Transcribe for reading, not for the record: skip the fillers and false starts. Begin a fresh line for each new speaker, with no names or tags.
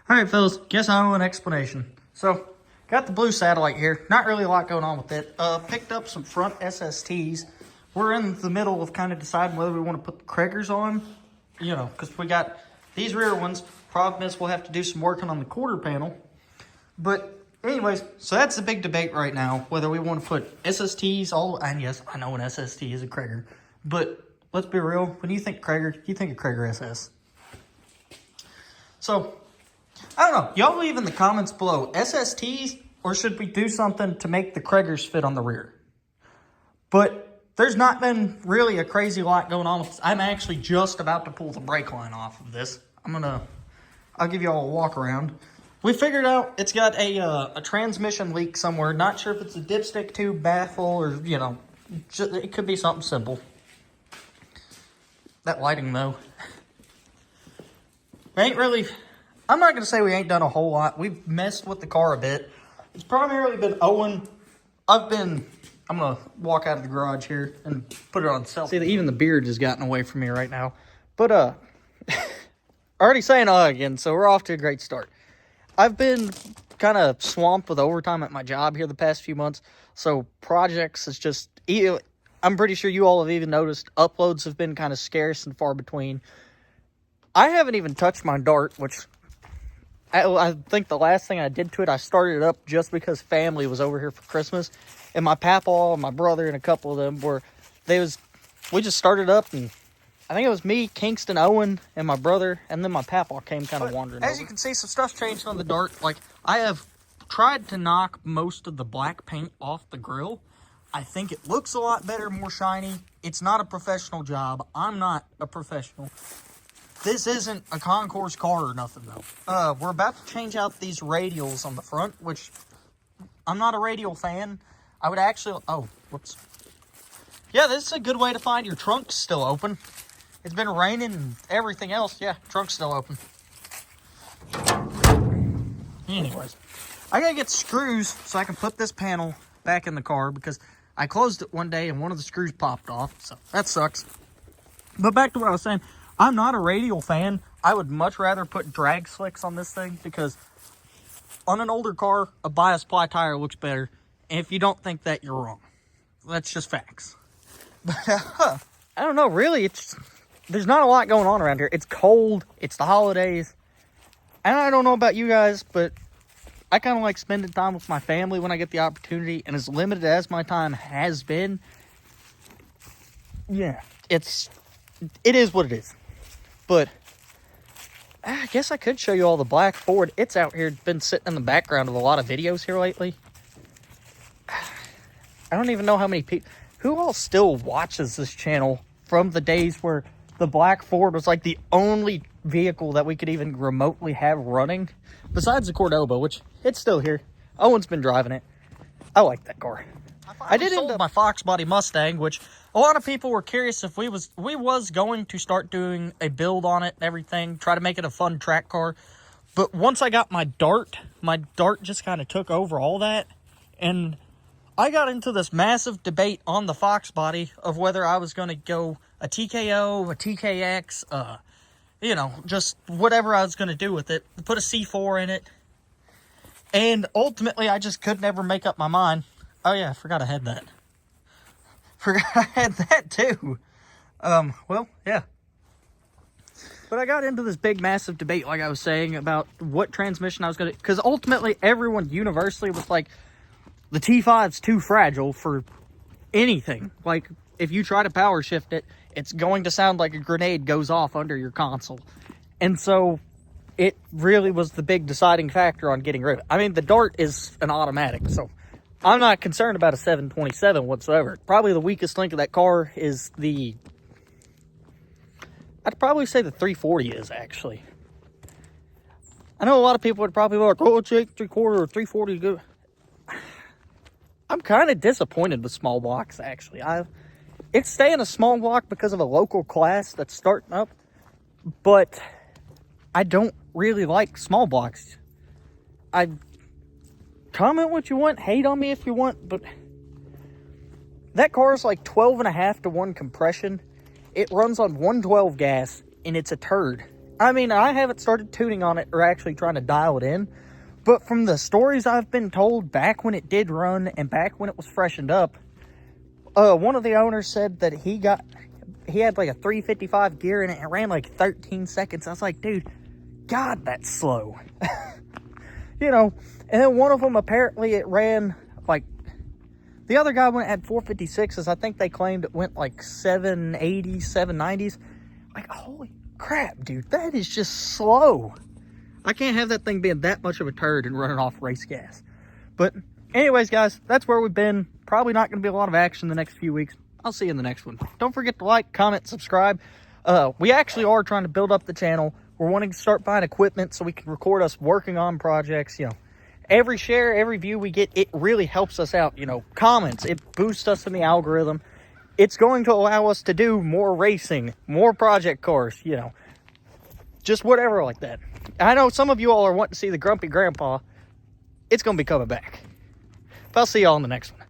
All right, fellas, guess I owe an explanation. So, got the blue satellite here. Not really a lot going on with it. Picked up some front SSTs. We're in the middle of kind of deciding whether we want to put the Kragers on, because we got these rear ones. Problem is we'll have to do some working on the quarter panel. But anyways, so that's the big debate right now, whether we want to put SSTs and yes, I know an SST is a Krager, but let's be real, when you think Krager, you think of Krager SS. So, I don't know. Y'all leave in the comments below, SSTs, or should we do something to make the Kragers fit on the rear? But there's not been really a crazy lot going on with this. I'm actually just about to pull the brake line off of this. I'll give you all a walk around. We figured out it's got a transmission leak somewhere. Not sure if it's a dipstick tube, baffle, or, it could be something simple. That lighting, though. I'm not going to say we ain't done a whole lot. We've messed with the car a bit. It's primarily been Owen. I'm going to walk out of the garage here and put it on self. See, even the beard has gotten away from me right now. But, already saying again, so we're off to a great start. I've been kind of swamped with overtime at my job here the past few months. So projects is just, I'm pretty sure you all have even noticed, uploads have been kind of scarce and far between. I haven't even touched my Dart, which I think the last thing I did to it, I started it up just because family was over here for Christmas. And my papaw and my brother and a couple of them we just started up, and I think it was me, Kingston, Owen, and my brother, and then my papaw came kind of wandering over. As you can see, some stuff's changed on the Dart. Like, I have tried to knock most of the black paint off the grill. I think it looks a lot better, more shiny. It's not a professional job. I'm not a professional. This isn't a concourse car or nothing, though. We're about to change out these radials on the front, which I'm not a radial fan. I would actually... Oh, whoops. Yeah, this is a good way to find your trunk's still open. It's been raining and everything else. Yeah, trunk's still open. Anyways, I gotta get screws so I can put this panel back in the car because I closed it one day and one of the screws popped off, so that sucks. But back to what I was saying, I'm not a radial fan. I would much rather put drag slicks on this thing because on an older car, a bias ply tire looks better. And if you don't think that, you're wrong. That's just facts. But I don't know, really, there's not a lot going on around here. It's cold. It's the holidays. And I don't know about you guys, but I kind of like spending time with my family when I get the opportunity. And as limited as my time has been, yeah, it is what it is. But I guess I could show you all the black Ford. It's out here. It's been sitting in the background of a lot of videos here lately. I don't even know how many people... Who all still watches this channel from the days where the black Ford was like the only vehicle that we could even remotely have running? Besides the Cordoba, which it's still here. Owen's been driving it. I like that car. I did end up my Fox body Mustang, which a lot of people were curious if we was going to start doing a build on it and everything, try to make it a fun track car. But once I got my Dart just kind of took over all that, and I got into this massive debate on the Fox body of whether I was going to go a TKO, a TKX, just whatever I was going to do with it. Put a C4 in it. And ultimately, I just could never make up my mind. Oh, yeah, I forgot I had that. Forgot I had that, too. Well, yeah. But I got into this big, massive debate, like I was saying, about what transmission I was going to... Because ultimately, everyone universally was like, the T5's too fragile for anything. Like, if you try to power shift it, it's going to sound like a grenade goes off under your console. And so, it really was the big deciding factor on getting rid of it. I mean, the Dart is an automatic, so I'm not concerned about a 727 whatsoever. Probably the weakest link of that car is I'd probably say the 340 is, actually. I know a lot of people would probably be like, oh, it's 8 3/4 or 340 good. I'm kind of disappointed with small blocks, actually. It's staying a small block because of a local class that's starting up, but I don't really like small blocks. Comment what you want, hate on me if you want, but that car is like 12.5 to 1 compression. It runs on 112 gas, and it's a turd. I mean, I haven't started tuning on it or actually trying to dial it in, but from the stories I've been told back when it did run and back when it was freshened up, one of the owners said that he had like a 355 gear and it ran like 13 seconds. I was like, dude, God, that's slow. You know, and then one of them, apparently it ran like, the other guy went at 456s. I think they claimed it went like 780s, 790s. Like, holy crap, dude, that is just slow. I can't have that thing being that much of a turd and running off race gas. But anyways, guys, that's where we've been. Probably not going to be a lot of action the next few weeks. I'll see you in the next one. Don't forget to like, comment, subscribe. We actually are trying to build up the channel. We're wanting to start buying equipment so we can record us working on projects. You know, every share, every view we get, it really helps us out. You know, comments, it boosts us in the algorithm. It's going to allow us to do more racing, more project cars, you know, just whatever like that. I know some of you all are wanting to see the Grumpy Grandpa. It's going to be coming back. But I'll see y'all in the next one.